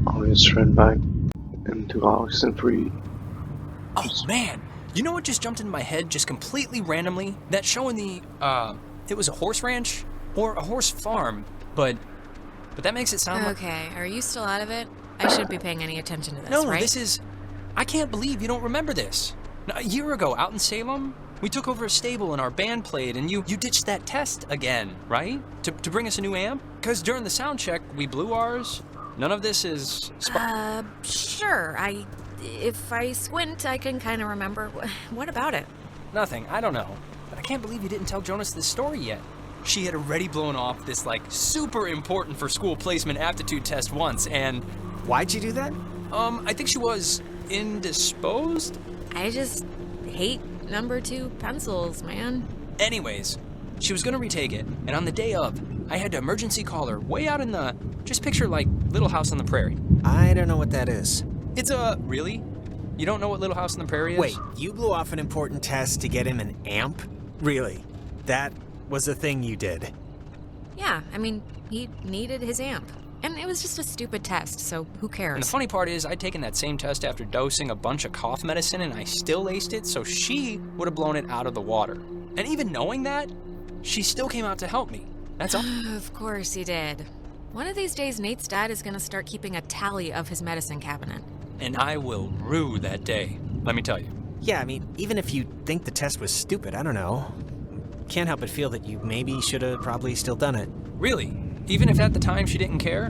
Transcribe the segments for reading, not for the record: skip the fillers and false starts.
always run back into Oxenfree. Oh man, you know what just jumped into my head just completely randomly? That show in the, it was a horse ranch? Or a horse farm, but that makes it sound Okay, are you still out of it? I shouldn't be paying any attention to this, No, right? this is... I can't believe you don't remember this. Now, a year ago, out in Salem, we took over a stable and our band played, and you ditched that test again, right? To bring us a new amp? Because during the sound check, we blew ours. None of this is... Sure. If I squint, I can kind of remember. What about it? Nothing, I don't know. But I can't believe you didn't tell Jonas this story yet. She had already blown off this, super important for school placement aptitude test once, and... Why'd you do that? I think she was indisposed? I just hate number 2 pencils, man. Anyways, she was gonna retake it, and on the day of, I had to emergency call her way out in the... Just picture, Little House on the Prairie. I don't know what that is. It's a... Really? You don't know what Little House on the Prairie is? Wait, you blew off an important test to get him an amp? Really? That was a thing you did? Yeah, I mean, he needed his amp. And it was just a stupid test, so who cares? And the funny part is, I'd taken that same test after dosing a bunch of cough medicine, and I still aced it, so she would have blown it out of the water. And even knowing that, she still came out to help me. That's all. Of course he did. One of these days, Nate's dad is gonna start keeping a tally of his medicine cabinet. And I will rue that day, let me tell you. Yeah, I mean, even if you think the test was stupid, I don't know. Can't help but feel that you maybe should have probably still done it. Really? Even if at the time she didn't care?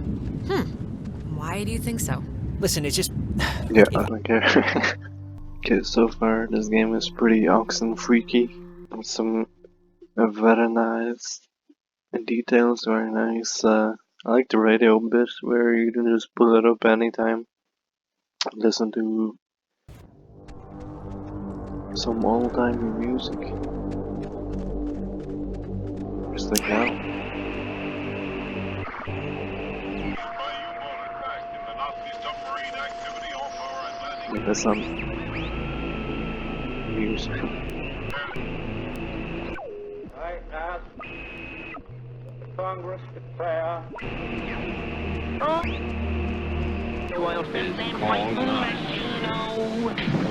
Why do you think so? Listen, it's just... Yeah, I don't care. Okay, so far this game is pretty Oxen-freaky. Some very nice details, very nice. I like the radio bit where you can just pull it up anytime. Listen to some old-time music. Just like now. There's some music. I ask Congress declare.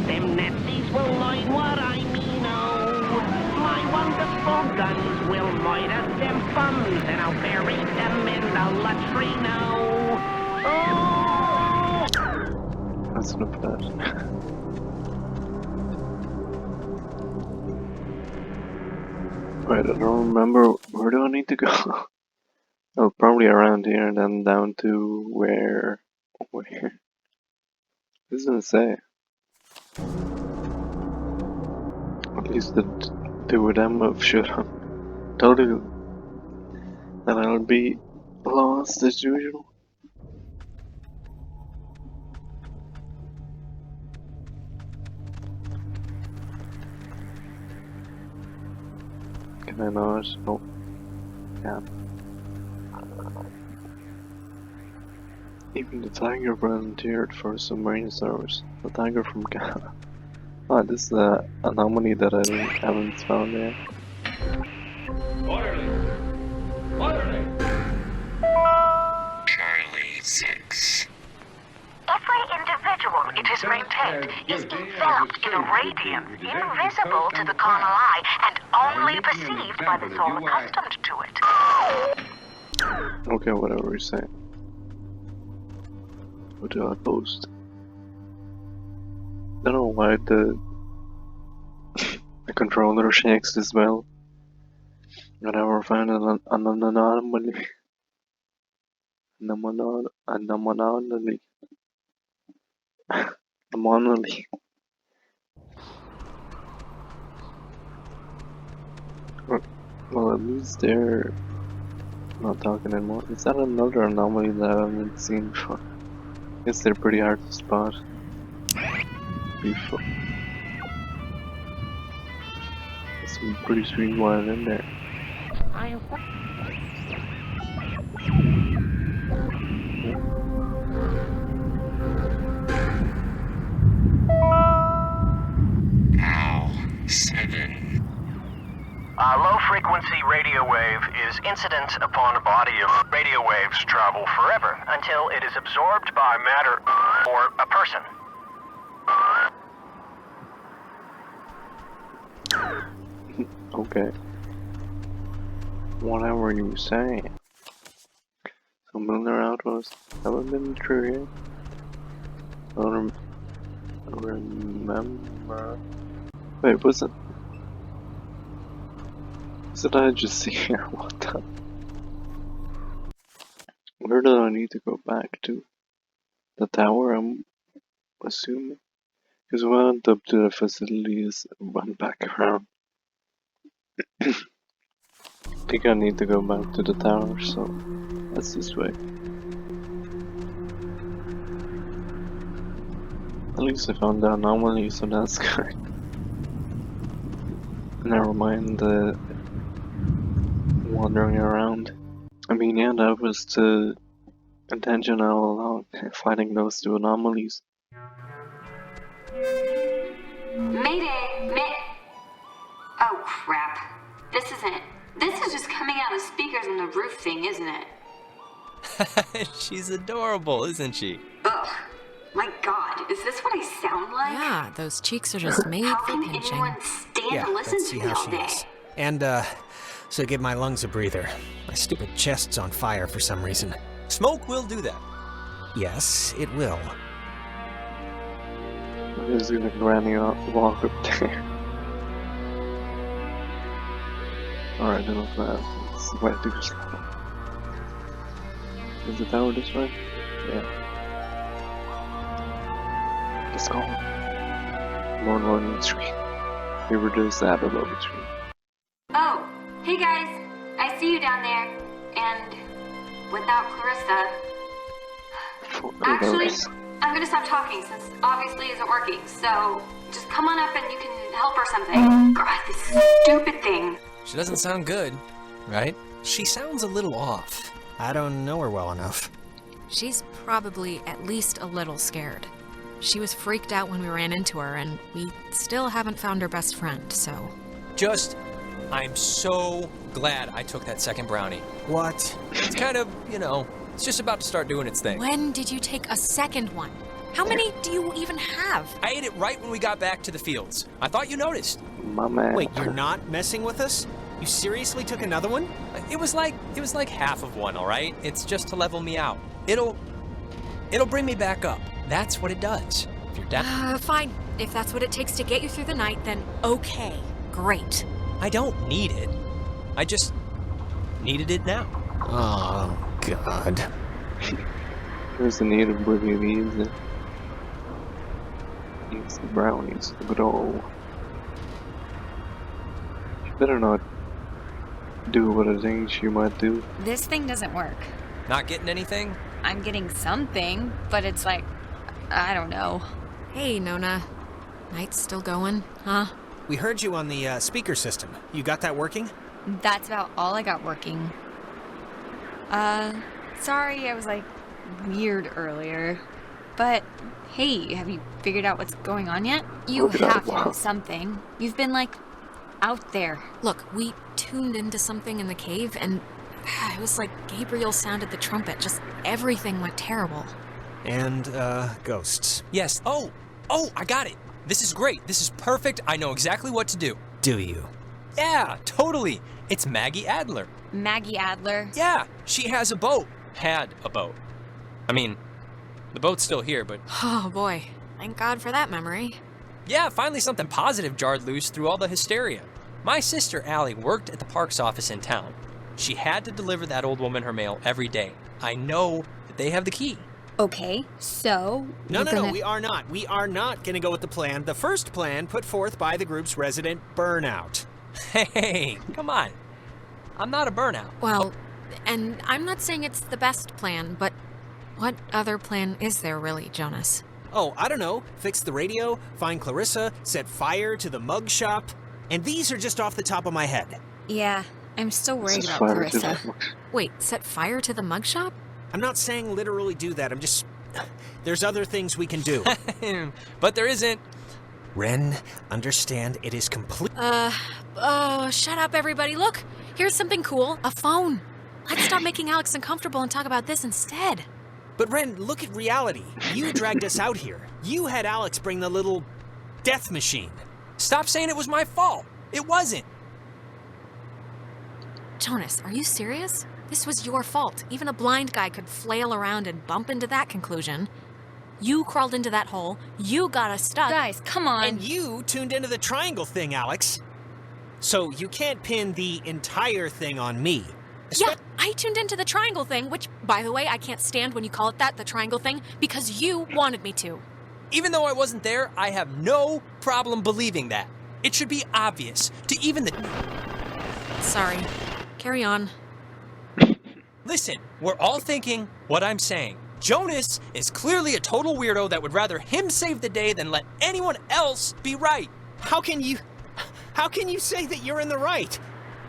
Them Nazis will learn what I mean, my wonderful guns will murder them bums, and I'll bury them in the latrino. That's not bad. Right, I don't remember, where do I need to go? Oh, probably around here and then down to where? This doesn't say. At least the two of them have should have told you that I'll be lost as usual. Can I not? No. Yeah. Even the tiger volunteered for submarine service. The tiger from Ghana. Oh, this is an anomaly that I haven't found yet. Orderly! Orderly! Charlie 6. Every individual, it is maintained, is enveloped in a radiance invisible to the carnal eye and only perceived by the soul accustomed to it. Okay, whatever you say. What do I post? I don't know why the controller shakes as well. I never found an anomaly. Anomaly. Anomaly. Well, at least they're not talking anymore. Is that another anomaly that I haven't seen before? I guess they're pretty hard to spot before. There's some pretty sweet wine in there. Ow. 7. Low frequency radio wave is incident upon a body of radio waves travel forever until it is absorbed by matter or a person. Okay. Whatever you say. So lunar outpost haven't been true yet. I don't remember. Wait, was it? Did I just see here? What the? Where do I need to go back to? The tower, I'm assuming? Because we went up to the facilities and went back around. I think I need to go back to the tower, so that's this way. At least I found the anomaly, so that's good. Never mind the wandering around. I mean, yeah, that was the intention all along, fighting those two anomalies. Mayday! Oh crap. This is just coming out of speakers on the roof thing, isn't it? She's adorable, isn't she? Ugh. My god, is this what I sound like? Yeah, those cheeks are just made How for can pinching. anyone stand Yeah, to let's listen see to me how all she day? is. And, so give my lungs a breather. My stupid chest's on fire for some reason. Smoke will do that. Yes, it will. I'm just gonna granny walk up there. Alright, enough of that. Let's wait to go slow. Is the tower this way? Yeah. Let's go. More loading screen. We reduce that a loading screen. Oh, hey guys. I see you down there. And without Clarissa. Actually, I'm gonna stop talking since obviously it isn't working. So just come on up and you can help or something. God, this stupid thing. She doesn't sound good, right? She sounds a little off. I don't know her well enough. She's probably at least a little scared. She was freaked out when we ran into her, and we still haven't found her best friend, so... I'm so glad I took that second brownie. What? It's kind of, it's just about to start doing its thing. When did you take a second one? How many do you even have? I ate it right when we got back to the fields. I thought you noticed. My man. Wait, you're not messing with us? You seriously took another one? It was like half of one, all right? It's just to level me out. It'll bring me back up. That's what it does. If you're down. Fine. If that's what it takes to get you through the night, then okay. Great. I don't need it. I just needed it now. Oh, God. There's the need of Briggy Leaves. Eats the brownies. But oh. You better not do what I think she might do. This thing doesn't work. Not getting anything? I'm getting something, but it's like, I don't know. Hey, Nona. Night's still going, huh? We heard you on the speaker system. You got that working? That's about all I got working. Sorry I was like weird earlier. But hey, have you figured out what's going on yet? You have to know something. You've been like out there. Look, we tuned into something in the cave, and it was like Gabriel sounded the trumpet. Just everything went terrible. And, ghosts. Yes. Oh, I got it. This is great. This is perfect. I know exactly what to do. Do you? Yeah, totally. It's Maggie Adler. Maggie Adler? Yeah, she has a boat. Had a boat. I mean, the boat's still here, but... Oh, boy. Thank God for that memory. Yeah, finally something positive jarred loose through all the hysteria. My sister Allie worked at the parks office in town. She had to deliver that old woman her mail every day. I know that they have the key. Okay, so... No, we are not. We are not gonna go with the plan. The first plan put forth by the group's resident Burnout. Hey, come on. I'm not a burnout. Well, and I'm not saying it's the best plan, but what other plan is there really, Jonas? Oh, I don't know. Fix the radio, find Clarissa, set fire to the mug shop. And these are just off the top of my head. Yeah, I'm still worried about Clarissa. Wait, set fire to the mug shop? I'm not saying literally do that. I'm just... There's other things we can do. But there isn't. Ren, understand it is complete... Oh, shut up, everybody. Look, Here's something cool, a phone. Let's stop making Alex uncomfortable and talk about this instead. But Ren, look at reality. You dragged us out here. You had Alex bring the little death machine. Stop saying it was my fault. It wasn't. Jonas, are you serious? This was your fault. Even a blind guy could flail around and bump into that conclusion. You crawled into that hole, you got us stuck. Guys, come on. And you tuned into the triangle thing, Alex. So you can't pin the entire thing on me. Yeah, I tuned into the triangle thing, which, by the way, I can't stand when you call it that, the triangle thing, because you wanted me to. Even though I wasn't there, I have no problem believing that. It should be obvious to even the... Sorry. Carry on. Listen, we're all thinking what I'm saying. Jonas is clearly a total weirdo that would rather him save the day than let anyone else be right. How can you say that you're in the right?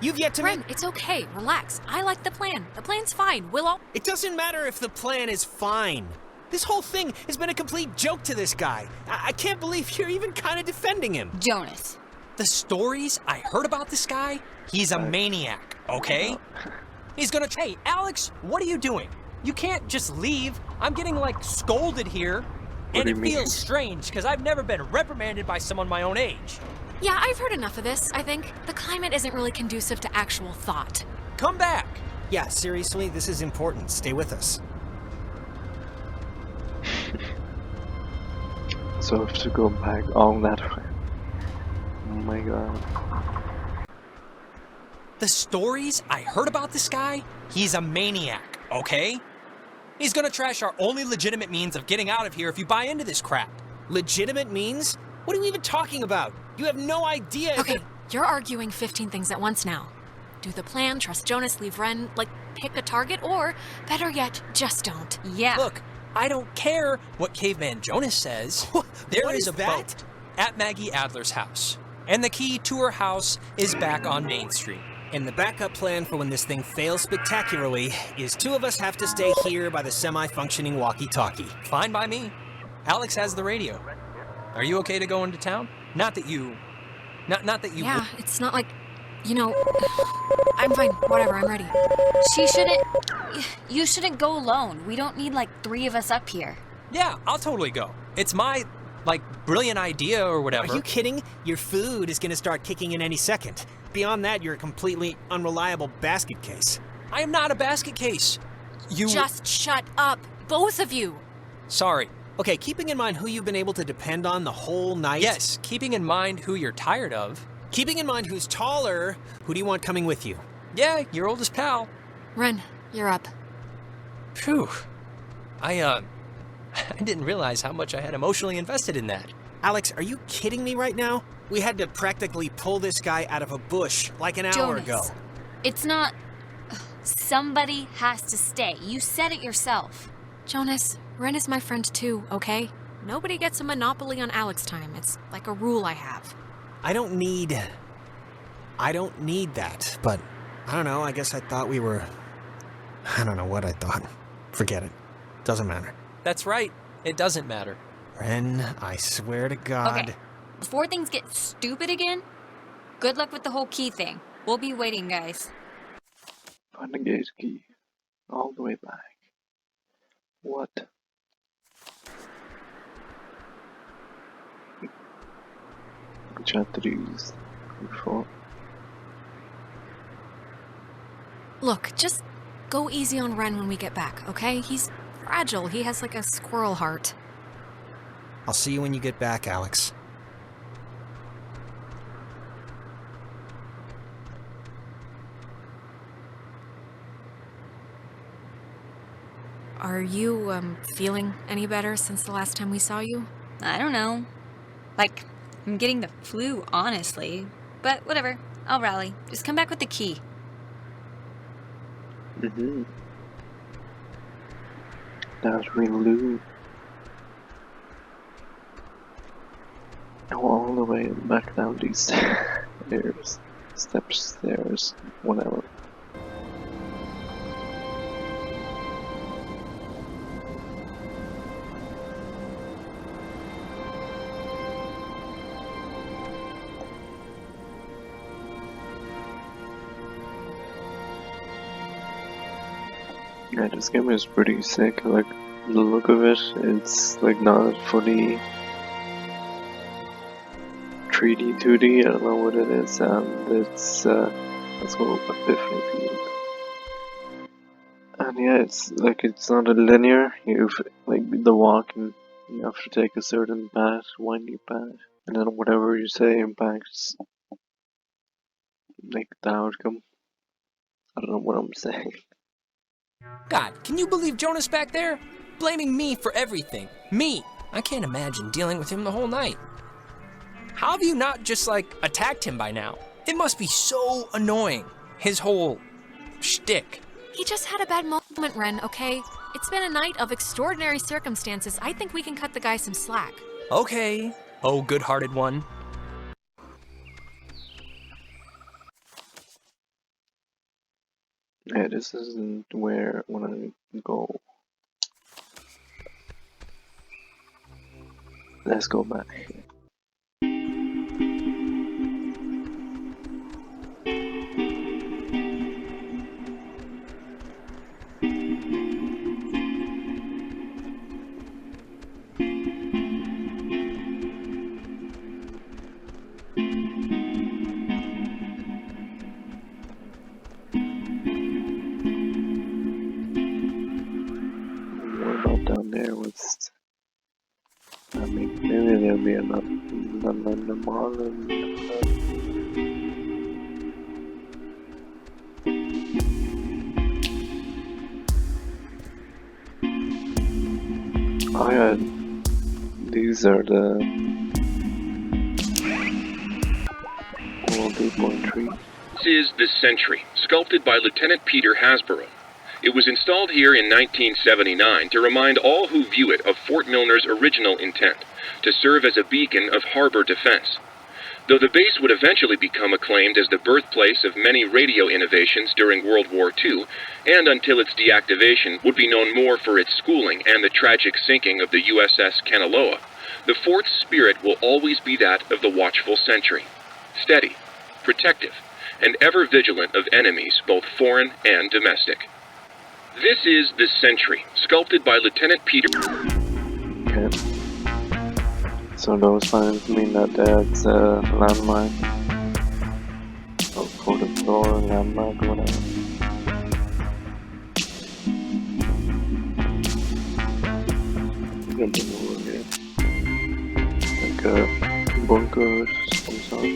You've yet to Ren, it's okay. Relax. I like the plan. The plan's fine. We'll all... It doesn't matter if the plan is fine. This whole thing has been a complete joke to this guy. I can't believe you're even kind of defending him. Jonas. The stories I heard about this guy, he's a maniac, okay? He's gonna... Hey, Alex, what are you doing? You can't just leave. I'm getting, like, scolded here. And it feels strange, because I've never been reprimanded by someone my own age. Yeah, I've heard enough of this, I think. The climate isn't really conducive to actual thought. Come back. Yeah, seriously, this is important. Stay with us. So I have to go back all that way. Oh my god. The stories I heard about this guy, he's a maniac, okay? He's gonna trash our only legitimate means of getting out of here if you buy into this crap. Legitimate means? What are we even talking about? You have no idea. Okay, you're arguing 15 things at once now. Do the plan, trust Jonas, leave Ren, like, pick a target, or, better yet, just don't. Yeah. Look, I don't care what Caveman Jonas says. There is a boat at Maggie Adler's house, and the key to her house is back on Main Street. And the backup plan for when this thing fails spectacularly is two of us have to stay here by the semi-functioning walkie-talkie. Fine by me. Alex has the radio. Are you okay to go into town? Not that you... Not that you... Yeah, it's not like... You know... I'm fine. Whatever, I'm ready. You shouldn't go alone. We don't need, like, 3 of us up here. Yeah, I'll totally go. It's my, like, brilliant idea or whatever. Are you kidding? Your food is gonna start kicking in any second. Beyond that, you're a completely unreliable basket case. I am not a basket case. You... Just shut up, both of you. Sorry. Okay, keeping in mind who you've been able to depend on the whole night. Yes, keeping in mind who you're tired of. Keeping in mind who's taller, who do you want coming with you? Yeah, your oldest pal. Ren, you're up. Phew. I didn't realize how much I had emotionally invested in that. Alex, are you kidding me right now? We had to practically pull this guy out of a bush like an hour ago. It's not... Somebody has to stay. You said it yourself. Jonas, Ren is my friend too, okay? Nobody gets a monopoly on Alex time. It's like a rule I have. I don't need that, but I don't know, I guess I thought we were... I don't know what I thought. Forget it. Doesn't matter. That's right. It doesn't matter. Ren, I swear to God... Okay, before things get stupid again, good luck with the whole key thing. We'll be waiting, guys. Find the gate key. All the way back. What? Which I had to use before. Look, just go easy on Ren when we get back, okay? He's fragile. He has like a squirrel heart. I'll see you when you get back, Alex. Are you, feeling any better since the last time we saw you? I don't know. Like, I'm getting the flu, honestly. But whatever, I'll rally. Just come back with the key. That we lose. Go all the way back down these stairs. Stairs, whatever. Yeah, this game is pretty sick. Like the look of it, it's like not fully 3D, 2D. I don't know what it is, and it's let's go Epiphany Field. And yeah, it's like it's not a linear. You've like the walking. You have to take a certain path, windy path, and then whatever you say impacts like the outcome. I don't know what I'm saying. God, can you believe Jonas back there? Blaming me for everything. Me! I can't imagine dealing with him the whole night. How have you not just, like, attacked him by now? It must be so annoying. His whole shtick. He just had a bad moment, Ren, okay? It's been a night of extraordinary circumstances. I think we can cut the guy some slack. Okay. Oh, good-hearted one. Yeah, this isn't where when I go. Let's go back. Down there was, I mean, maybe there'll be another mall. Oh yeah, these are the 2.3. This is the Sentry, sculpted by Lieutenant Peter Hasborough. It was installed here in 1979 to remind all who view it of Fort Milner's original intent, to serve as a beacon of harbor defense. Though the base would eventually become acclaimed as the birthplace of many radio innovations during World War II, and until its deactivation would be known more for its schooling and the tragic sinking of the USS Kanaloa, the fort's spirit will always be that of the watchful sentry, steady, protective, and ever vigilant of enemies both foreign and domestic. This is the Sentry, sculpted by Lieutenant Peter. Okay. So those signs mean that that's a landmark. Or for the floor, landmark, whatever. Good to know here. Like a bunker, some sort.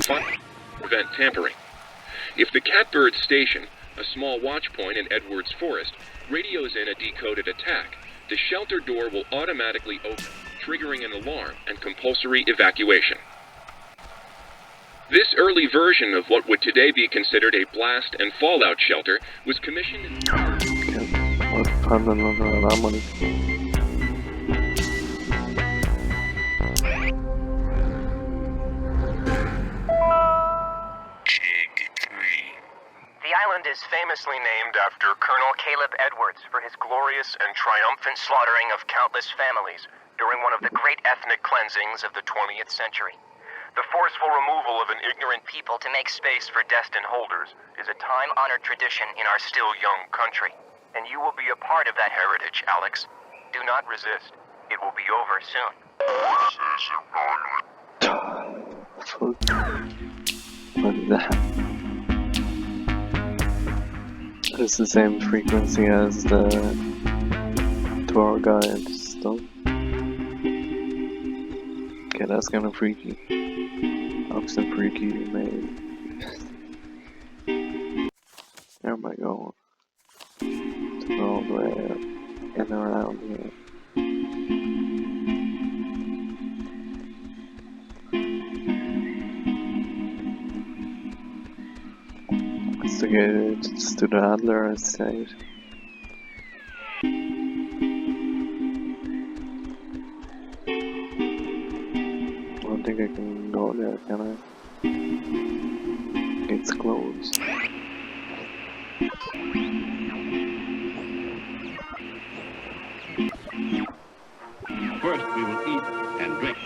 Fun. Prevent tampering. If the Catbird Station, a small watch point in Edwards Forest, radios in a decoded attack, the shelter door will automatically open, triggering an alarm and compulsory evacuation. This early version of what would today be considered a blast and fallout shelter was commissioned in... The island is famously named after Colonel Caleb Edwards for his glorious and triumphant slaughtering of countless families during one of the great ethnic cleansings of the 20th century. The forceful removal of an ignorant people to make space for destined holders is a time-honored tradition in our still young country. And you will be a part of that heritage, Alex. Do not resist. It will be over soon. What is that? It's the same frequency as the tour guide stuff. Okay, that's kind of freaky. Oxen-freaky made. Where am I going? To go all the way up and around here. It's to get it to the Adler estate. I don't think I can go there, can I? It's closed. First we will eat and drink.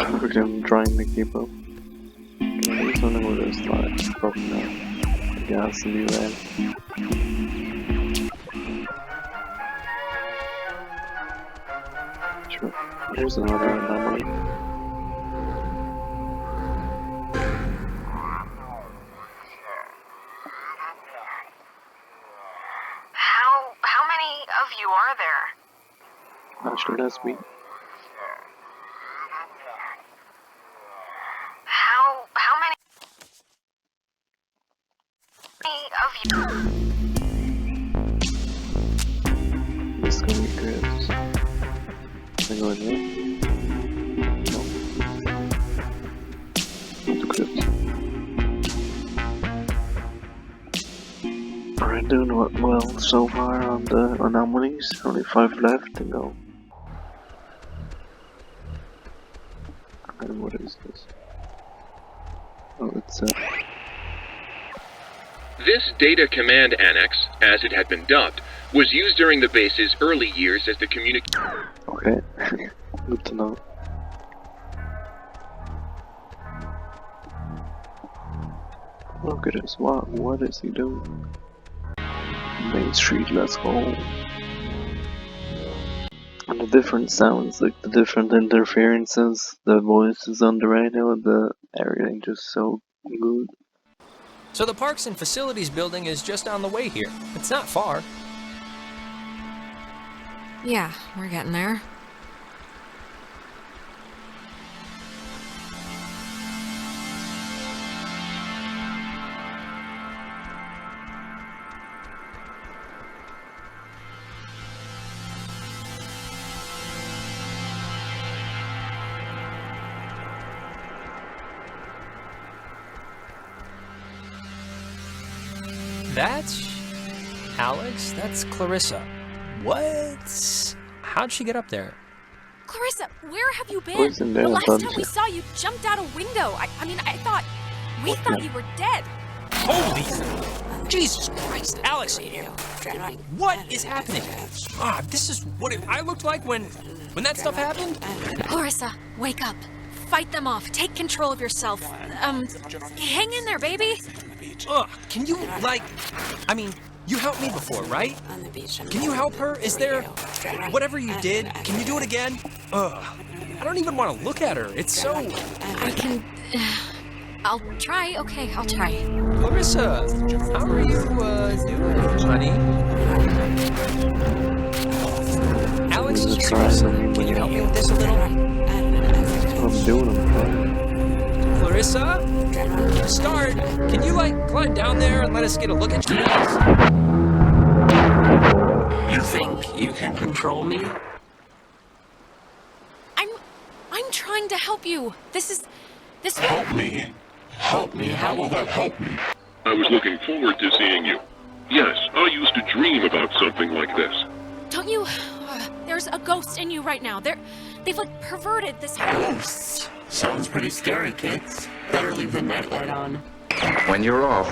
I'm trying to keep up. Can I do something with this slide? Probably not. The gas to be red. Sure. Here's another anomaly. How many of you are there? Actually, that's me. How many of you? This is gonna be good. Can I go in here? No. Not the crypt. Alright, doing well so far on the anomalies. Only 5 left to go. And what is this? Oh, it's This Data Command Annex, as it had been dubbed, was used during the base's early years as the okay. Good to know. Look at this. What is he doing? Main Street, let's go. And the different sounds, like the different interferences, the voices on the radio, everything just so good. So the Parks and Facilities building is just on the way here. It's not far. Yeah, we're getting there. That's Alex? That's Clarissa. What? How'd she get up there? Clarissa, where have you been? Poison The down, last don't time you? we saw you jumped out a window. I mean, we thought you were dead. Holy Jesus Christ, Alex! What is happening? Ah, this is what I looked like when that stuff happened? Clarissa, wake up. Fight them off. Take control of yourself. Hang in there, baby. Ugh, can you, I mean, you helped me before, right? Can you help her? Is there, whatever you did, can you do it again? Ugh, I don't even want to look at her. It's so... I can... I'll try. Okay, I'll try. Clarissa, how are you, doing, honey? Alex is just awesome. Can you help me with this a little? I'm doing them. Clarissa? Start! Can you, climb down there and let us get a look at you? You think you can control me? I'm trying to help you. This Help me. Help me. How will that help me? I was looking forward to seeing you. Yes, I used to dream about something like this. Don't you... there's a ghost in you right now. They've, perverted this Ghosts? Sounds pretty scary, kids. Better leave the nightlight on. When you're off,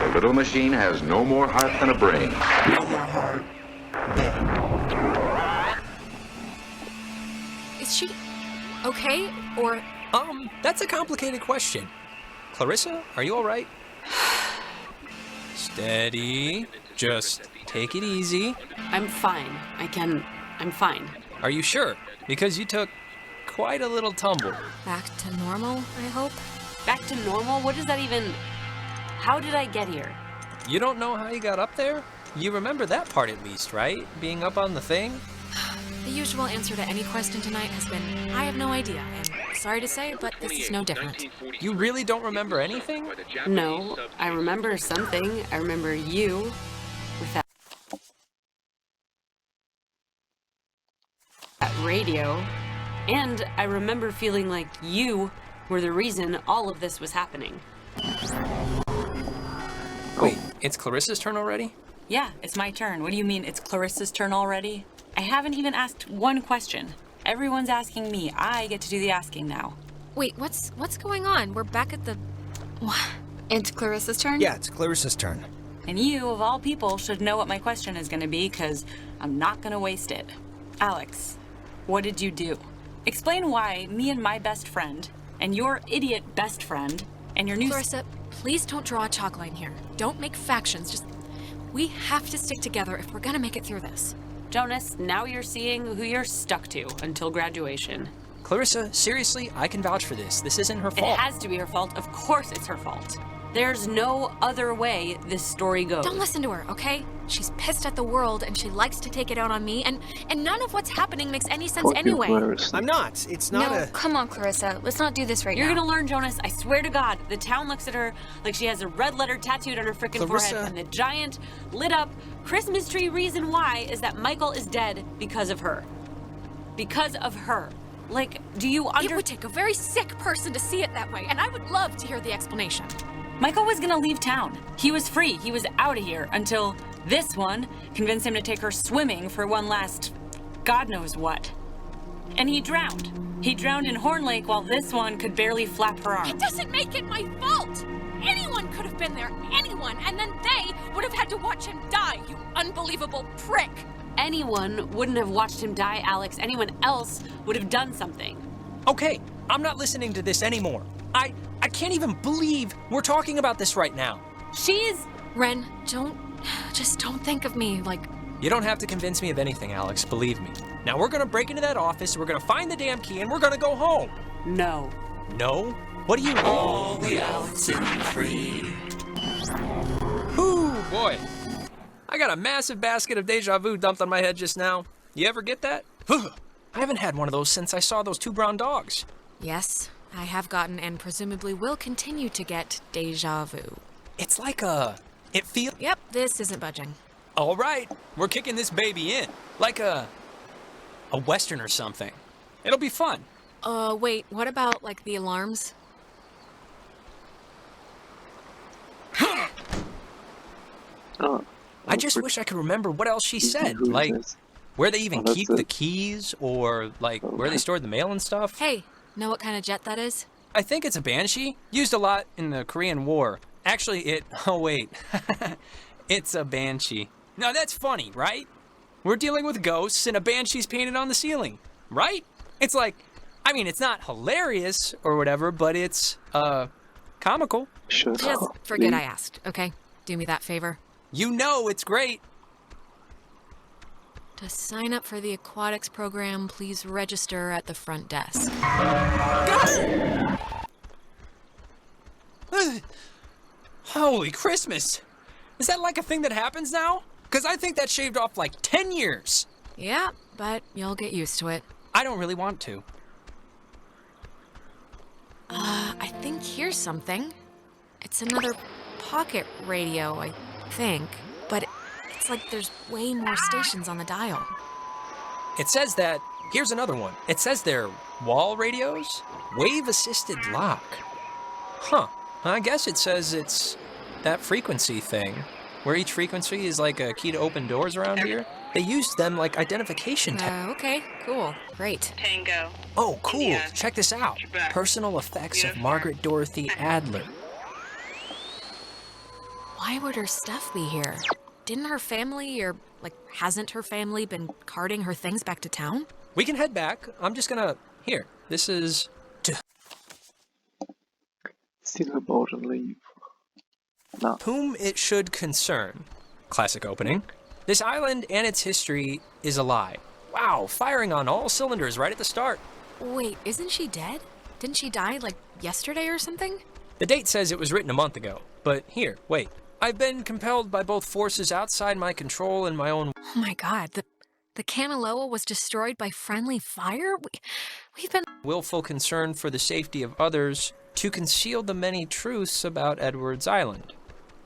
the little machine has no more heart than a brain. No more heart. Is she okay, or... That's a complicated question. Clarissa, are you all right? Steady. Just take it easy. I'm fine. I'm fine. Are you sure? Because you took quite a little tumble. Back to normal, I hope? Back to normal? What does that even... How did I get here? You don't know how you got up there? You remember that part at least, right? Being up on the thing? The usual answer to any question tonight has been, I have no idea. I'm sorry to say, but this is no different. You really don't remember anything? No, I remember something. I remember you with that radio. And I remember feeling like you were the reason all of this was happening. Wait, it's Clarissa's turn already? Yeah, it's my turn. What do you mean it's Clarissa's turn already? I haven't even asked one question. Everyone's asking me. I get to do the asking now. Wait, what's going on? We're back at the... It's Clarissa's turn? Yeah, it's Clarissa's turn. And you, of all people, should know what my question is going to be, because I'm not going to waste it. Alex, what did you do? Explain why me and my best friend, and your idiot best friend, and your new... Clarissa, please don't draw a chalk line here. Don't make factions, just... We have to stick together if we're gonna make it through this. Jonas, now you're seeing who you're stuck to until graduation. Clarissa, seriously, I can vouch for this. This isn't her fault. It has to be her fault. Of course it's her fault. There's no other way this story goes. Don't listen to her, okay? She's pissed at the world and she likes to take it out on me, and none of what's happening makes any sense anyway. I'm not. It's not No, come on, Clarissa. Let's not do this right You're now. gonna learn, Jonas. I swear to God. The town looks at her like she has a red letter tattooed on her frickin' Clarissa. forehead, and the giant, lit up Christmas tree reason why is that Michael is dead because of her. Because of her. Like, do you It would take a very sick person to see it that way, and I would love to hear the explanation. Michael was gonna leave town. He was free. He was out of here until this one convinced him to take her swimming for one last God knows what. And he drowned. He drowned in Horn Lake while this one could barely flap her arms. It doesn't make it my fault! Anyone could have been there, anyone, and then they would have had to watch him die, you unbelievable prick! Anyone wouldn't have watched him die, Alex. Anyone else would have done something. Okay, I'm not listening to this anymore. I can't even believe we're talking about this right now. Ren, just don't think of me like... You don't have to convince me of anything, Alex, believe me. Now we're gonna break into that office, we're gonna find the damn key, and we're gonna go home. No. No? What do you mean? All the Oxen-free. Ooh, boy. I got a massive basket of deja vu dumped on my head just now. You ever get that? I haven't had one of those since I saw those 2 brown dogs. Yes, I have gotten and presumably will continue to get deja vu. It's like it feels... Yep, this isn't budging. All right, we're kicking this baby in. Like a Western or something. It'll be fun. Wait, what about, like, the alarms? I just wish I could remember what else she said. Like, where they even keep the keys, or, like, where they stored the mail and stuff. Hey, know what kind of jet that is? I think it's a Banshee. Used a lot in the Korean War. Actually, oh wait. It's a Banshee. Now that's funny, right? We're dealing with ghosts and a Banshee's painted on the ceiling, right? It's like, I mean, it's not hilarious or whatever, but it's, comical. Just forget I asked, okay? Do me that favor. You know it's great. To sign up for the aquatics program, please register at the front desk. Holy Christmas! Is that like a thing that happens now? Because I think that shaved off like 10 years. Yeah, but you'll get used to it. I don't really want to. I think here's something. It's another pocket radio, I think. But it's like there's way more stations on the dial. It says that, here's another one. It says they're wall radios? Wave-assisted lock. Huh. I guess it says it's that frequency thing, where each frequency is like a key to open doors around here. They used them like identification Okay, cool. Great. Tango. Oh, cool. India. Check this out. Quebec. Personal effects of Margaret Dorothy Adler. Why would her stuff be here? Didn't her family, or, like, hasn't her family been carting her things back to town? We can head back. I'm just gonna... Here, this is... Steal a boat and leave. No. Whom it should concern. Classic opening. This island and its history is a lie. Wow, firing on all cylinders right at the start. Wait, isn't she dead? Didn't she die, like, yesterday or something? The date says it was written a month ago, but here, wait. I've been compelled by both forces outside my control and my own... Oh my god, the Kanaloa was destroyed by friendly fire? We've been... willful concern for the safety of others to conceal the many truths about Edwards Island.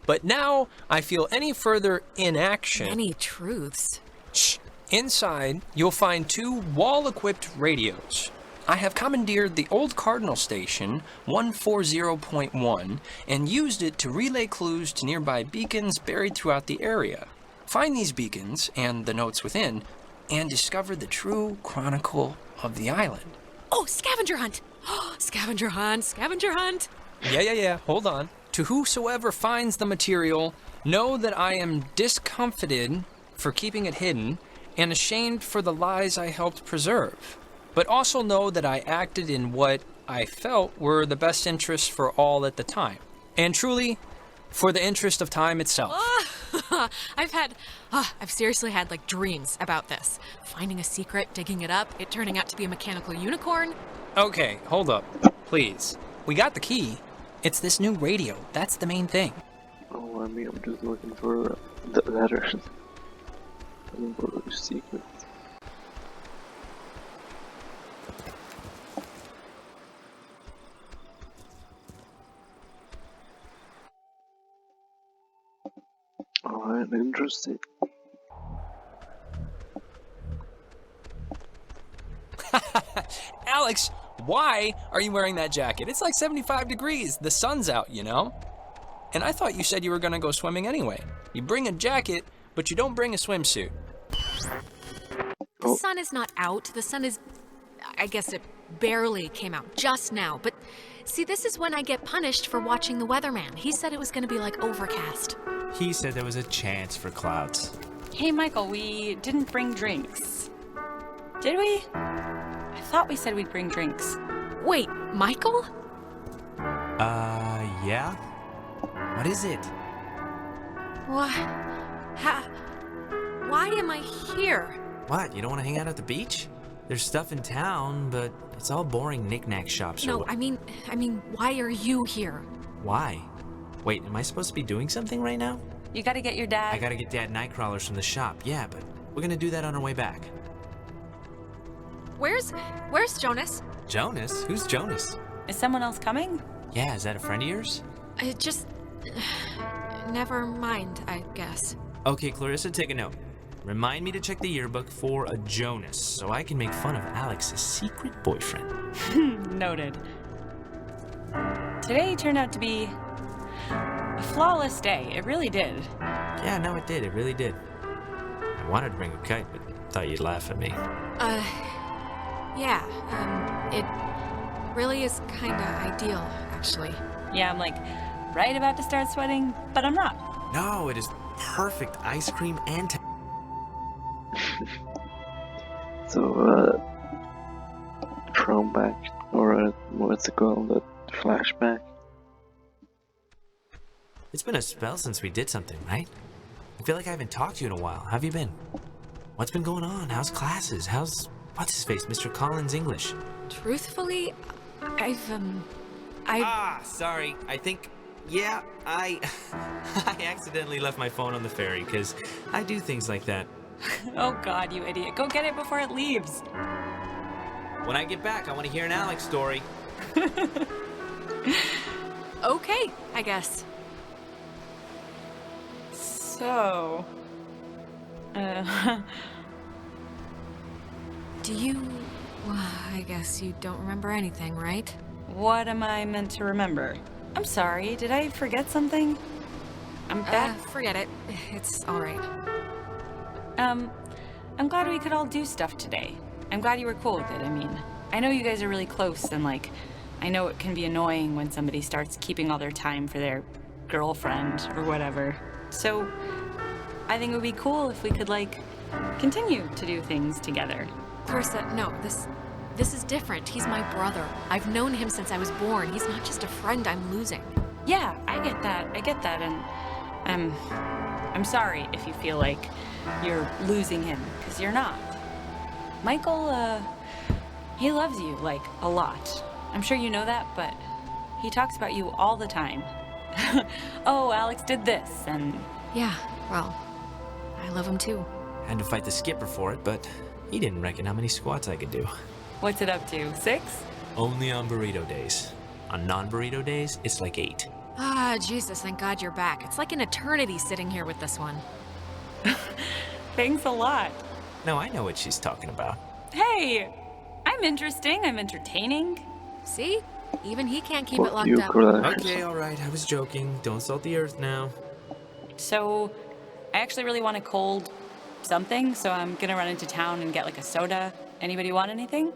But now I feel any further inaction... Many truths? Shh. Inside, you'll find 2 wall-equipped radios. I have commandeered the old Cardinal Station 140.1 and used it to relay clues to nearby beacons buried throughout the area. Find these beacons and the notes within, and discover the true chronicle of the island. Oh, scavenger hunt! Scavenger hunt, scavenger hunt! Yeah, hold on. To whosoever finds the material, know that I am discomfited for keeping it hidden and ashamed for the lies I helped preserve. but also know that I acted in what I felt were the best interests for all at the time. And truly, for the interest of time itself. I've seriously had like dreams about this. Finding a secret, digging it up, it turning out to be a mechanical unicorn. Okay, hold up, please. We got the key. It's this new radio. That's the main thing. Oh, I mean, I'm just looking for the letters. Looking for the secrets. Alright, interesting. Alex, why are you wearing that jacket? It's like 75 degrees. The sun's out, you know? And I thought you said you were gonna go swimming anyway. You bring a jacket, but you don't bring a swimsuit. The sun is not out. The sun is... I guess it barely came out just now. But see, this is when I get punished for watching the weatherman. He said it was gonna be like overcast. He said there was a chance for clouds. Hey, Michael, we didn't bring drinks. Did we? I thought we said we'd bring drinks. Wait, Michael? Yeah? What is it? What? Why am I here? What, you don't want to hang out at the beach? There's stuff in town, but it's all boring knick-knack shops. No, I mean, why are you here? Why? Wait, am I supposed to be doing something right now? You gotta get your dad... I gotta get Dad nightcrawlers from the shop, yeah, but we're gonna do that on our way back. Where's Jonas? Jonas? Who's Jonas? Is someone else coming? Yeah, is that a friend of yours? Never mind, I guess. Okay, Clarissa, take a note. Remind me to check the yearbook for a Jonas, so I can make fun of Alex's secret boyfriend. Noted. Today turned out to be a flawless day. It really did. Yeah, no, it did. It really did. I wanted to bring a kite, but thought you'd laugh at me. Yeah, it really is kinda ideal, actually. Yeah, I'm like right about to start sweating, but I'm not. No, it is perfect ice cream and... So, throwback, or what's it called, a flashback? It's been a spell since we did something, right? I feel like I haven't talked to you in a while. How have you been? What's been going on? How's classes? How's, what's his face, Mr. Collins' English? Truthfully, Sorry, I think, yeah, I accidentally left my phone on the ferry, because I do things like that. Oh God, you idiot. Go get it before it leaves. When I get back, I want to hear an Alex story. Okay, I guess. So... Do you... Well, I guess you don't remember anything, right? What am I meant to remember? I'm sorry, did I forget something? I'm back. Forget it. It's alright. I'm glad we could all do stuff today. I'm glad you were cool with it, I mean. I know you guys are really close, and like, I know it can be annoying when somebody starts keeping all their time for their girlfriend or whatever. So, I think it would be cool if we could, like, continue to do things together. Clarissa, no, this is different. He's my brother. I've known him since I was born. He's not just a friend I'm losing. Yeah, I get that, and I'm sorry if you feel like you're losing him, because you're not. Michael, he loves you, like, a lot. I'm sure you know that, but he talks about you all the time. Oh, Alex did this, and... Yeah, well, I love him too. Had to fight the skipper for it, but he didn't reckon how many squats I could do. What's it up to, 6? Only on burrito days. On non-burrito days, it's like 8. Ah, Jesus, thank God you're back. It's like an eternity sitting here with this one. Thanks a lot. No, I know what she's talking about. Hey, I'm interesting, I'm entertaining. See? Even he can't keep it locked up. Okay, alright, I was joking. Don't salt the earth now. So, I actually really want a cold something, so I'm gonna run into town and get like a soda. Anybody want anything?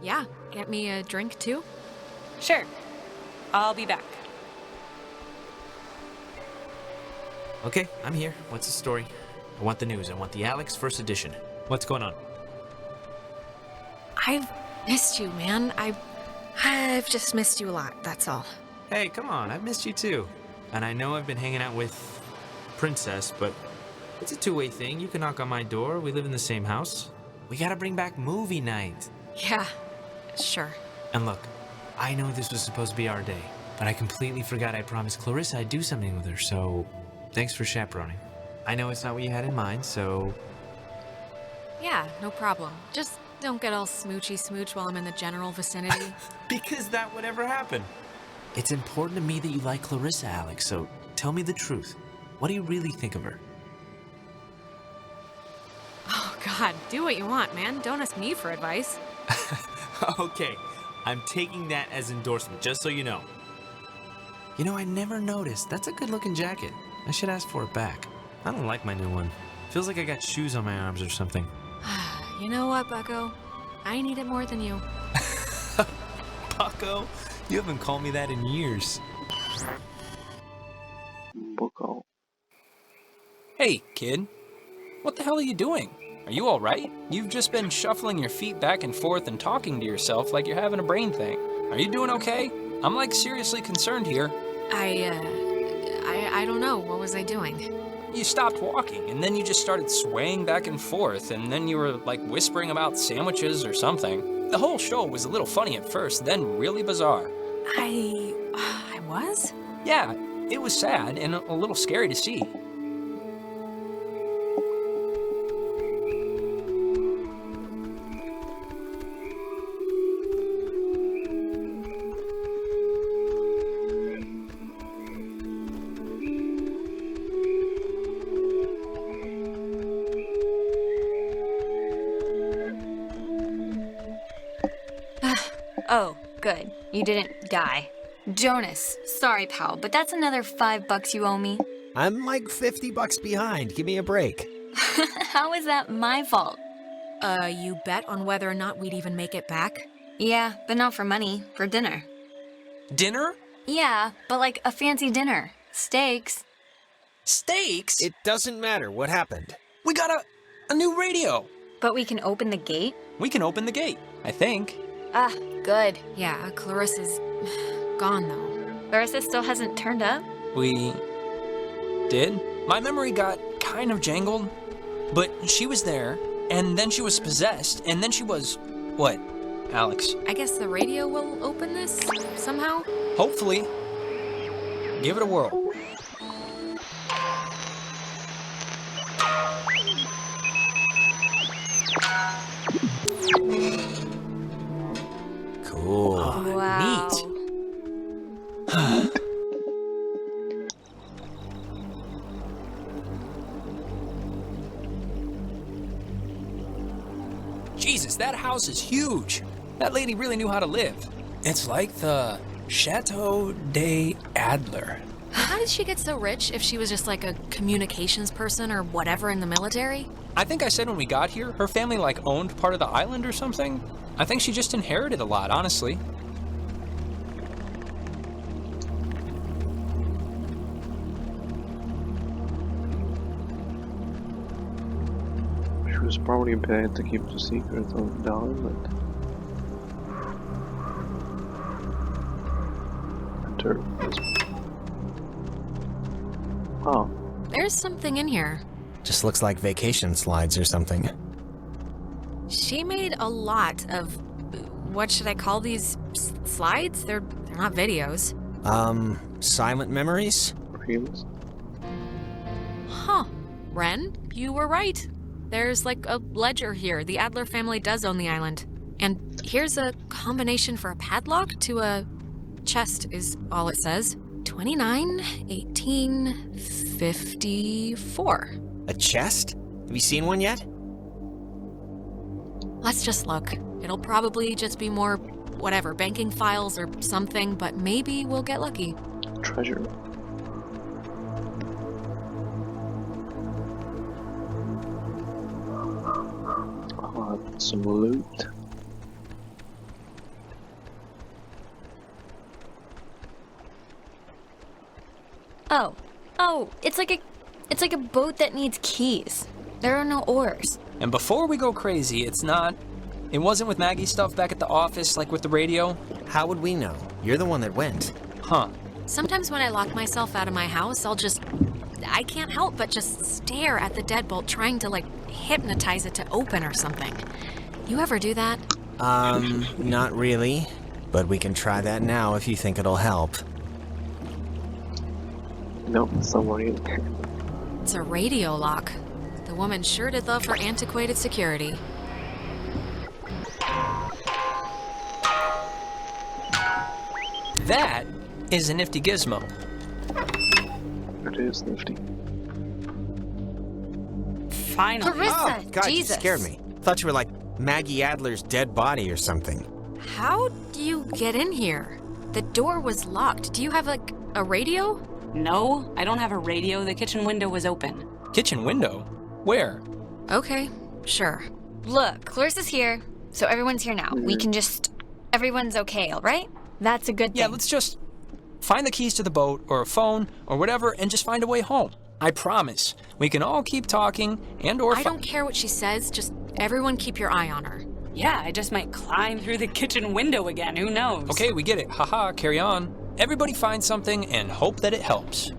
Yeah. Get me a drink too? Sure. I'll be back. Okay, I'm here. What's the story? I want the news. I want the Alex first edition. What's going on? I've missed you, man. I've just missed you a lot, that's all. Hey, come on, I've missed you too. And I know I've been hanging out with Princess, but it's a two-way thing. You can knock on my door. We live in the same house. We gotta bring back movie night. Yeah, sure. And look, I know this was supposed to be our day, but I completely forgot I promised Clarissa I'd do something with her, so thanks for chaperoning. I know it's not what you had in mind, so... Yeah, no problem. Just don't get all smoochy smooch while I'm in the general vicinity. Because that would ever happen. It's important to me that you like Clarissa, Alex, so tell me the truth. What do you really think of her? Oh, God, do what you want, man. Don't ask me for advice. Okay, I'm taking that as endorsement, just so you know. You know, I never noticed. That's a good-looking jacket. I should ask for it back. I don't like my new one. Feels like I got shoes on my arms or something. You know what, Bucko? I need it more than you. Bucko? You haven't called me that in years. Bucko. Hey, kid. What the hell are you doing? Are you alright? You've just been shuffling your feet back and forth and talking to yourself like you're having a brain thing. Are you doing okay? I'm like seriously concerned here. I don't know. What was I doing? You stopped walking, and then you just started swaying back and forth, and then you were like whispering about sandwiches or something. The whole show was a little funny at first, then really bizarre. I was? Yeah, it was sad and a little scary to see. Oh, good. You didn't die. Jonas, sorry, pal, but that's another $5 you owe me. I'm like $50 behind. Give me a break. How is that my fault? You bet on whether or not we'd even make it back? Yeah, but not for money. For dinner. Dinner? Yeah, but like a fancy dinner. Steaks. Steaks? It doesn't matter. What happened? We got a new radio. But we can open the gate? We can open the gate, I think. Ah, good. Yeah, Clarissa's gone, though. Clarissa still hasn't turned up? We did? My memory got kind of jangled, but she was there, and then she was possessed, and then she was... What, Alex? I guess the radio will open this, somehow? Hopefully. Give it a whirl. Cool. Oh, wow. Neat. Jesus, that house is huge. That lady really knew how to live. It's like the Chateau de Adler. How did she get so rich if she was just like a communications person or whatever in the military? I think I said when we got here, her family like owned part of the island or something. I think she just inherited a lot, honestly. She was probably paid to keep the secret of the island. Enter this. Oh. There's something in here. Just looks like vacation slides or something. She made a lot of, what should I call these, slides? They're not videos. Silent memories? Reels? Huh. Ren, you were right. There's like a ledger here. The Adler family does own the island. And here's a combination for a padlock to a chest is all it says. 29, 18, 54. A chest? Have you seen one yet? Let's just look. It'll probably just be more, whatever, banking files or something, but maybe we'll get lucky. Treasure. Some loot. Oh, it's like a boat that needs keys. There are no oars. And before we go crazy, it's not It wasn't with Maggie's stuff back at the office, like with the radio? How would we know? You're the one that went. Huh. Sometimes when I lock myself out of my house, I can't help but just stare at the deadbolt, trying to, like, hypnotize it to open or something. You ever do that? Not really. But we can try that now if you think it'll help. Nope, somebody. It's a radio lock. The woman sure did love her antiquated security. That is a nifty gizmo. It is nifty. Finally. Clarissa, Oh, God, Jesus. you scared me. Thought you were like Maggie Adler's dead body or something. How do you get in here? The door was locked. Do you have, like, a radio? No, I don't have a radio. The kitchen window was open. Kitchen window? Where? Okay, sure. Look, Clarissa's here, so everyone's here now. We can just... Everyone's okay, all right? That's a good thing. Yeah, let's just find the keys to the boat or a phone or whatever and just find a way home. I promise. We can all keep talking and or... I don't care what she says, just everyone keep your eye on her. Yeah, I just might climb through the kitchen window again. Who knows? Okay, we get it. Haha, carry on. Everybody find something and hope that it helps.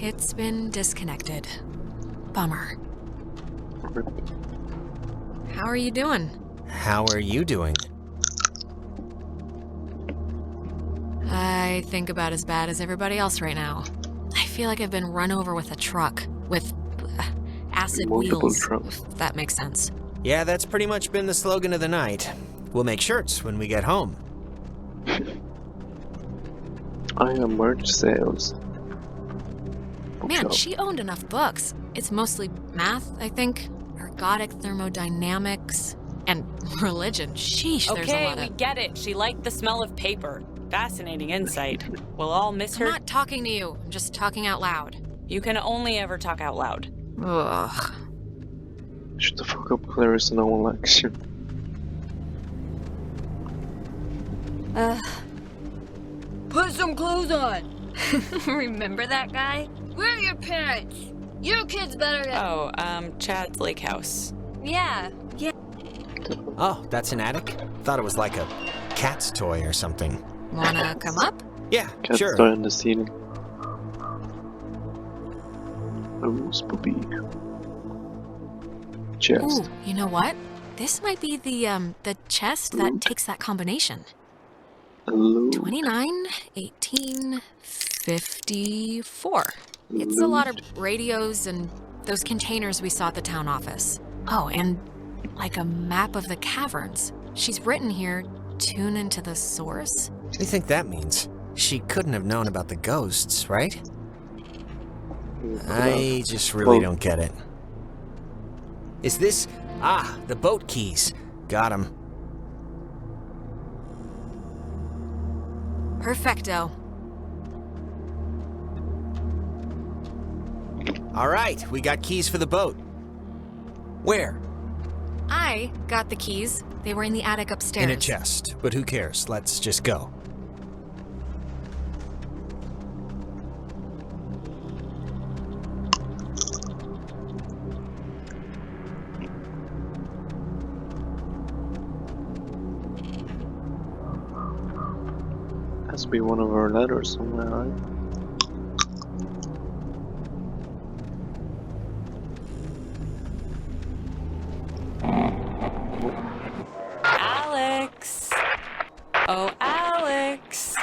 It's been disconnected. Bummer. How are you doing? How are you doing? I think about as bad as everybody else right now. I feel like I've been run over with a truck with acid wheels, if that makes sense. Yeah, that's pretty much been the slogan of the night. We'll make shirts when we get home. I am merch sales. Man, she owned enough books. It's mostly math, I think. Ergodic thermodynamics. And religion. Sheesh, there's a Okay, lot we of... get it. She liked the smell of paper. Fascinating insight. We'll all miss her. I'm not talking to you. I'm just talking out loud. You can only ever talk out loud. Ugh. Shut the fuck up, Clarissa, no one likes you. Put some clothes on. Remember that guy? Where are your parents? Your kid's better than... Oh, Chad's lake house. Yeah. Oh, that's an attic? Thought it was like a cat's toy or something. Wanna come up? Yeah, Cat's sure. toy in the ceiling. Oh, spoopy. Chest. Ooh, you know what? This might be the chest that takes that combination. Hello. 29, 18, 54. It's a lot of radios and those containers we saw at the town office. Oh, and like a map of the caverns. She's written here, tune into the source. What do you think that means? She couldn't have known about the ghosts, right? I just really don't get it. Is this... Ah, the boat keys. Got 'em. Perfecto. All right, we got keys for the boat. Where? I got the keys. They were in the attic upstairs. In a chest, but who cares? Let's just go. Has to be one of our letters somewhere, right? Alex! Oh, Alex!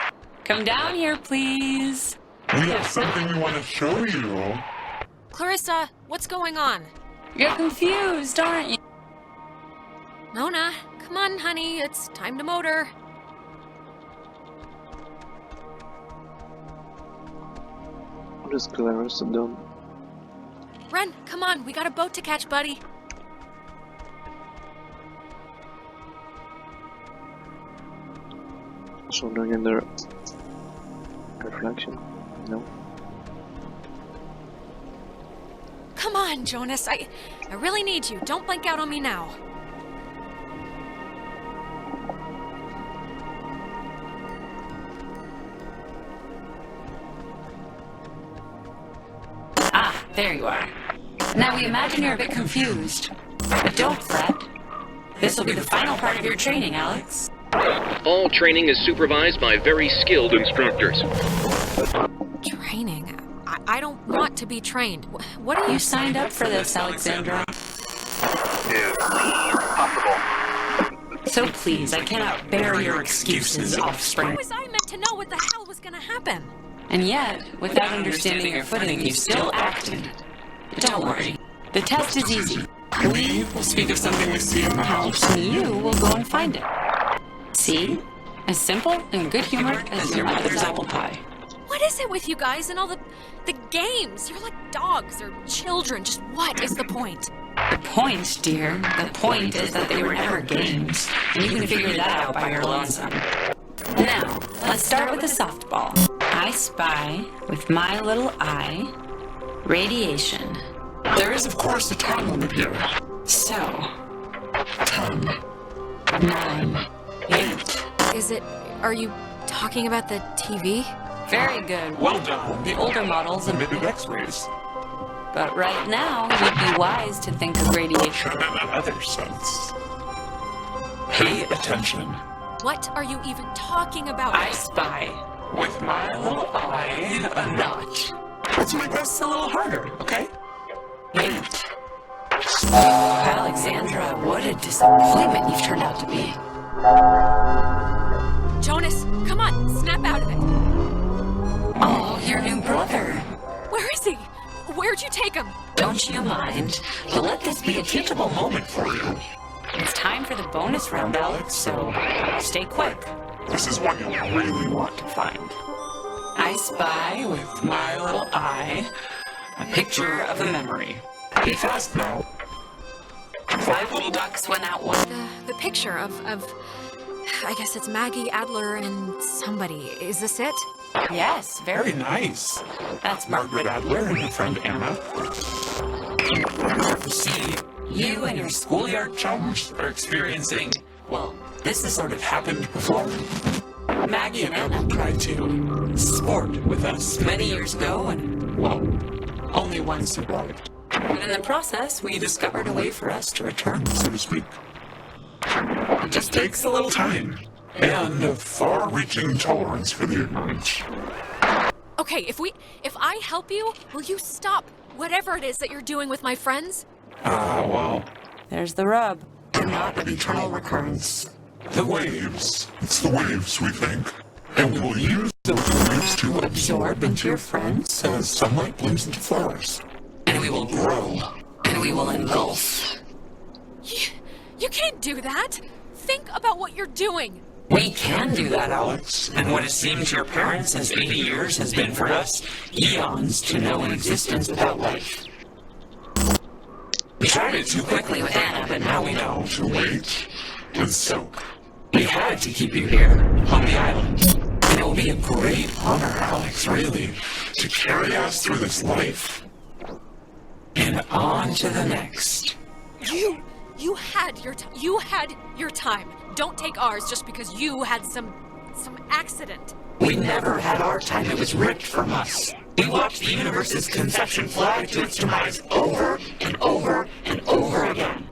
Come down here, please. We have something we want to show you. Clarissa, what's going on? You're confused, aren't you? Mona, come on, honey. It's time to motor. What has Clarissa done? Ren, come on. We got a boat to catch, buddy. Something in the reflection? No. Come on, Jonas. I really need you. Don't blank out on me now. Ah, there you are. Now we imagine you're a bit confused. But don't fret. This will be the final part of your training, Alex. All training is supervised by very skilled instructors. Training? I don't want to be trained. What are You signed up for this, Alexandra. So please, I cannot bear your excuses, offspring. How was I meant to know what the hell was gonna happen? And yet, without understanding your footing, you still acted. Don't worry. The test is easy. We will speak of something we see in the house, and you will go and find it. See? As simple and good-humored as your mother's apple pie. What is it with you guys and all the games? You're like dogs or children. Just what is the point? The point, dear, the point is that they were never games, and you can figure that out by your lonesome. Now, let's start with the softball. I spy, with my little eye, radiation. There is, of course, a time limit here. So, 10, 9, 8. Are you talking about the TV? Very good. Well done. The older models Emitted X-rays. But right now, you'd be wise to think of radiation. In another sense. Pay attention. What are you even talking about? I spy. With my little eye, a notch. Let's make this a little harder, okay? 8. Alexandra, what a disappointment you've turned out to be. Jonas, come on, snap out of it. Oh, your new brother. Where is he? Where'd you take him? Don't you mind, but let this be a teachable moment for you. It's time for the bonus round, Alex, so stay quick. This is what you really want to find. I spy with my little eye a picture of a memory. Be fast now. 5 little ducks went out one. The picture of I guess it's Maggie, Adler, and somebody. Is this it? Yes, Very nice. That's Margaret Adler and her friend Anna. See, you and your schoolyard chums are experiencing, well, this has sort of happened before. Maggie and Anna tried to sport with us many years ago, and, well, only one survived. But in the process, we discovered a way for us to return, So to speak. It just takes a little time. And a far-reaching tolerance for the ignorance. Okay, if I help you, will you stop whatever it is that you're doing with my friends? Well, There's the rub. they're not an eternal recurrence. The waves. It's the waves, we think. And we will use those waves to absorb into your friends as sunlight blooms into flowers. And we will grow. And we will engulf. You can't do that. Think about what you're doing. We can do that, Alex. And what has seemed to your parents as 80 years has been for us eons to know an existence without life. We tried it too quickly with Anna, but now we know. To wait and soak. We had to keep you here, on the island. And it will be a great honor, Alex, really, To carry us through this life. and on to the next. You had your time. Don't take ours just because you had some accident. We never had our time. It was ripped from us. We watched the universe's conception fly to its demise over and over and over again.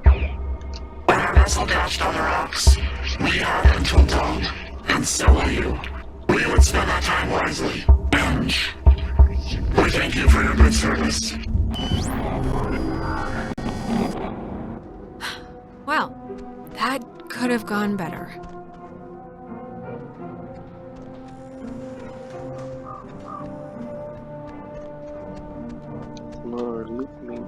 When our vessel dashed on the rocks, we had until dawn. And so will you. We would spend that time wisely. And we thank you for your good service. Well, that could have gone better. Lord, look me.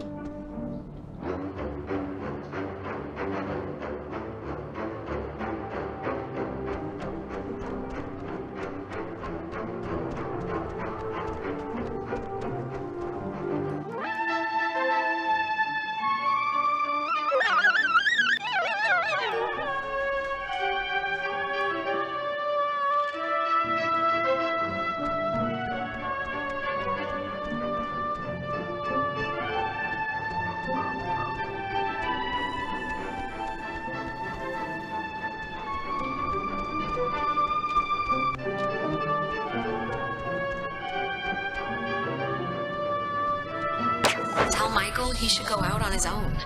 Tell Michael he should go out on his own.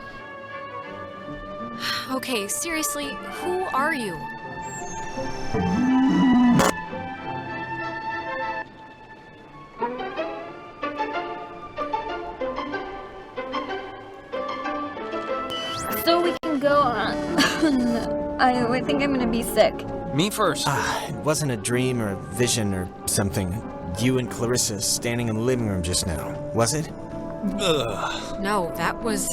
Okay, seriously, who are you? So we can go on. I think I'm gonna be sick. Me first. It wasn't a dream or a vision or something. You and Clarissa standing in the living room just now, was it? Ugh. No, that was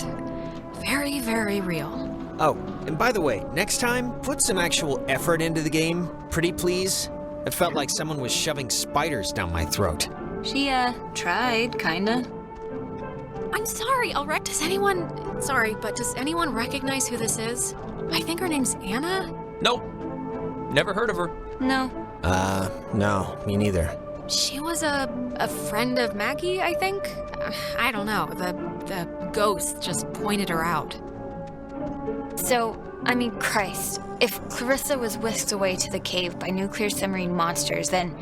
very, very real. Oh, and by the way, next time, put some actual effort into the game, pretty please. It felt like someone was shoving spiders down my throat. She, tried, kinda. I'm sorry, Alright, does anyone recognize who this is? I think her name's Anna? Nope. Never heard of her. No. No, me neither. She was a friend of Maggie, I think? I don't know, the ghost just pointed her out. So, I mean, Christ, if Clarissa was whisked away to the cave by nuclear submarine monsters, then,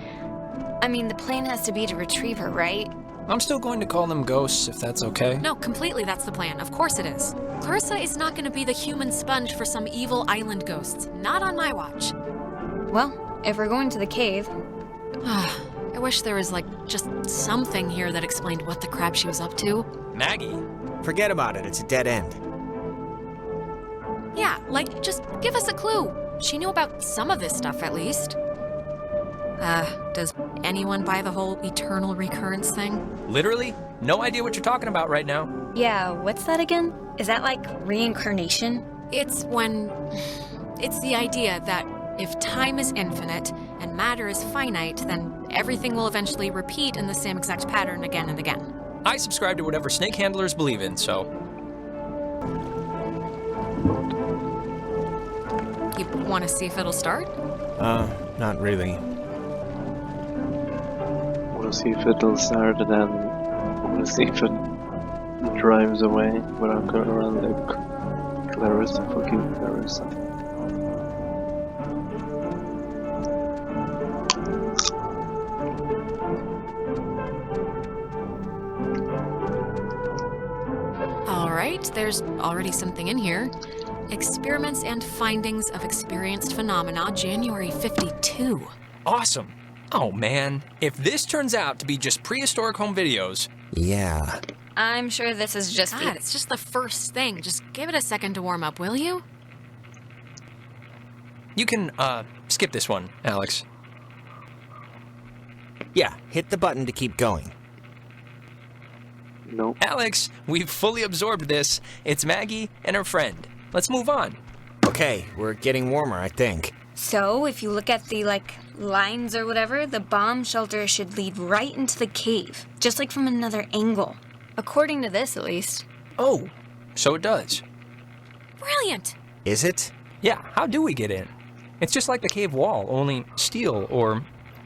I mean, the plan has to be to retrieve her, right? I'm still going to call them ghosts, if that's okay. No, completely that's the plan. Of course it is. Clarissa is not going to be the human sponge for some evil island ghosts. Not on my watch. Well, if we're going to the cave... I wish there was, just something here that explained what the crap she was up to. Maggie? Forget about it, it's a dead end. Yeah, just give us a clue. She knew about some of this stuff, at least. Does anyone buy the whole eternal recurrence thing? Literally? No idea what you're talking about right now. Yeah, what's that again? Is that like reincarnation? It's the idea that if time is infinite and matter is finite, then everything will eventually repeat in the same exact pattern again and again. I subscribe to whatever snake handlers believe in, so... You want to see if it'll start? Not really. Want to see if it'll start, and then want to see if it drives away without going around like Clarissa, fucking Clarissa. Alright, there's already something in here. Experiments and Findings of Experienced Phenomena, January 52. Awesome. Oh man, if this turns out to be just prehistoric home videos... Yeah. I'm sure this is just God, it's just the first thing. Just give it a second to warm up, will you? You can, skip this one, Alex. Yeah, hit the button to keep going. Nope. Alex, we've fully absorbed this. It's Maggie and her friend. Let's move on. Okay, we're getting warmer, I think. So, if you look at the, lines or whatever, the bomb shelter should lead right into the cave, just like from another angle. According to this, at least. Oh, so it does. Brilliant! Is it? Yeah, how do we get in? It's just like the cave wall, only steel or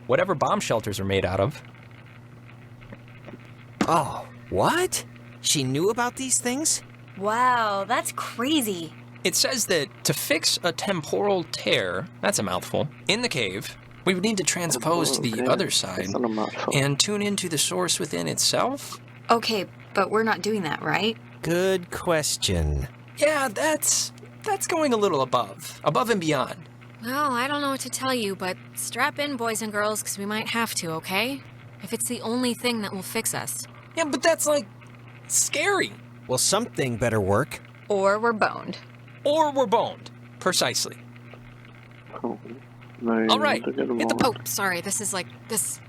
whatever bomb shelters are made out of. Oh, what? She knew about these things? Wow, that's crazy. It says that to fix a temporal tear, that's a mouthful, in the cave, we would need to transpose to the other side and tune into the source within itself? Okay, but we're not doing that, right? Good question. Yeah, that's going a little above and beyond. Well, I don't know what to tell you, but strap in, boys and girls, because we might have to, okay? If it's the only thing that will fix us. Yeah, but that's, scary. Well, something better work. Or we're boned. Precisely. Oh, all right, hit the Pope. Sorry, this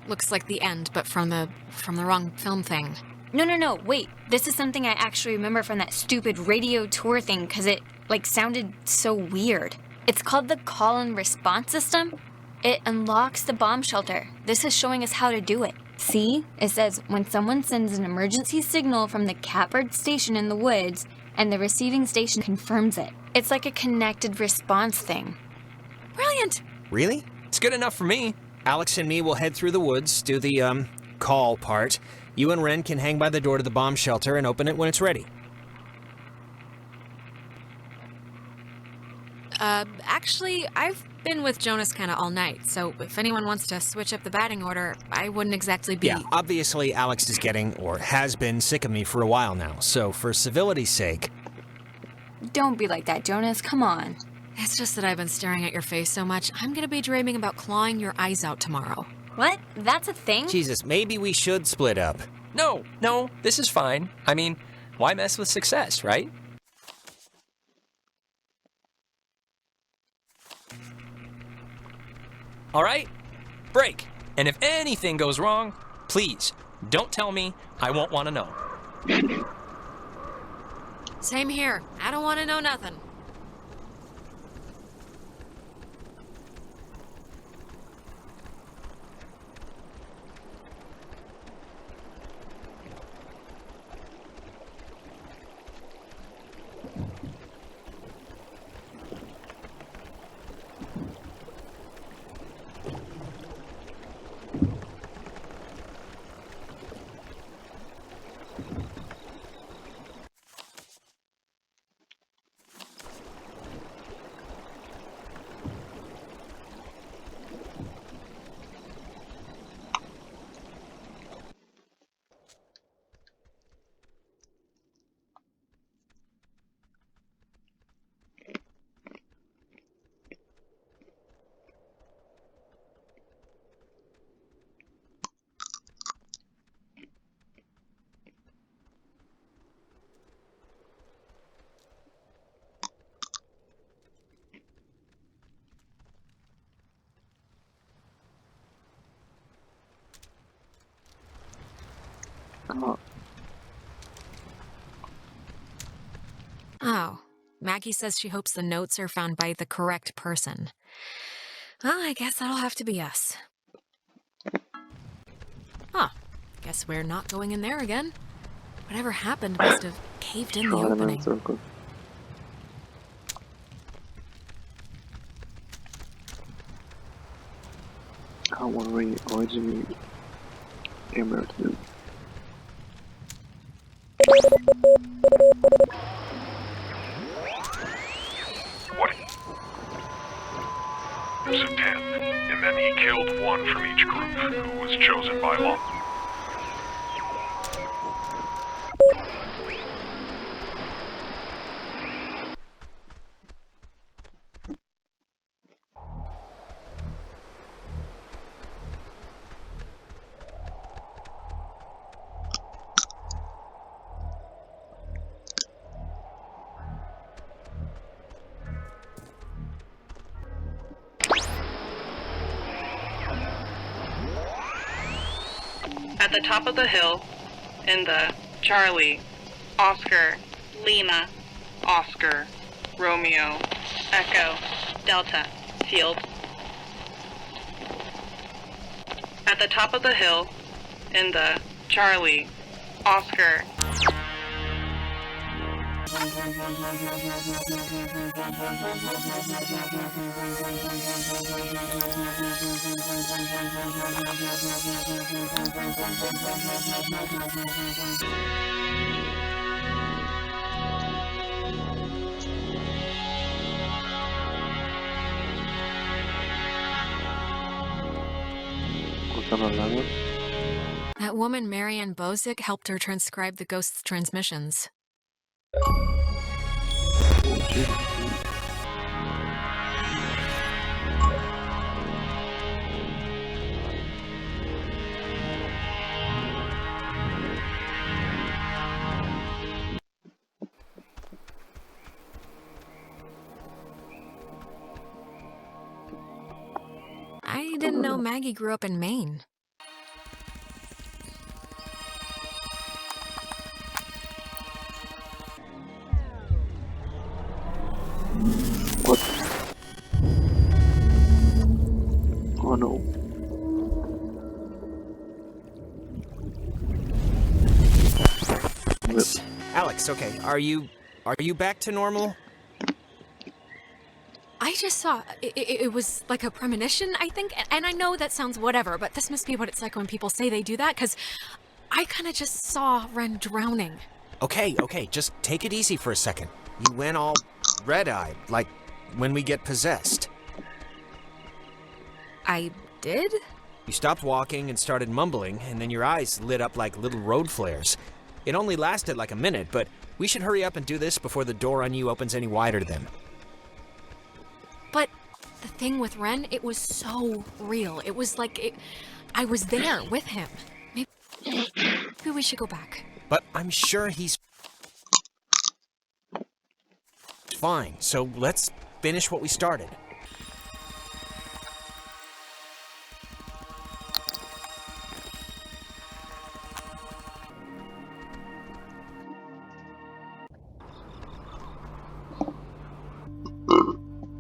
looks like the end, but from the wrong film thing. No, wait. This is something I actually remember from that stupid radio tour thing, because it, sounded so weird. It's called the call and response system. It unlocks the bomb shelter. This is showing us how to do it. See? It says, when someone sends an emergency signal from the Catbird station in the woods, and the receiving station confirms it. It's like a connected response thing. Brilliant! Really? It's good enough for me. Alex and me will head through the woods, do the, call part. You and Ren can hang by the door to the bomb shelter and open it when it's ready. Actually, I've been with Jonas kinda all night, so if anyone wants to switch up the batting order, I wouldn't exactly be... Yeah, obviously Alex is getting, or has been, sick of me for a while now, so for civility's sake... Don't be like that, Jonas, come on. It's just that I've been staring at your face so much, I'm gonna be dreaming about clawing your eyes out tomorrow. What? That's a thing? Jesus, maybe we should split up. No, this is fine. I mean, why mess with success, right? All right, break. And if anything goes wrong, please, don't tell me. I won't want to know. Same here. I don't want to know nothing. Oh, Maggie says she hopes the notes are found by the correct person. Well, I guess that'll have to be us. Huh. Guess we're not going in there again. Whatever happened must have caved in the opening. How will we originally camera to? Groups of 10, and then he killed one from each group, who was chosen by law. At the top of the hill, in the Charlie, Oscar, Lima, Oscar, Romeo, Echo, Delta, field. At the top of the hill, in the Charlie, Oscar. That woman, Marianne Bozic, helped her transcribe the ghost's transmissions. I didn't know Maggie grew up in Maine. Oh no. Alex, okay, are you back to normal? I just saw, it was like a premonition, I think, and I know that sounds whatever, but this must be what it's like when people say they do that, because I kind of just saw Ren drowning. Okay, just take it easy for a second. You went all red-eyed, like when we get possessed. I did? You stopped walking and started mumbling, and then your eyes lit up like little road flares. It only lasted like a minute, but we should hurry up and do this before the door on you opens any wider to them. But the thing with Ren, it was so real. It was like I was there with him. Maybe we should go back. But I'm sure he's fine, so let's finish what we started.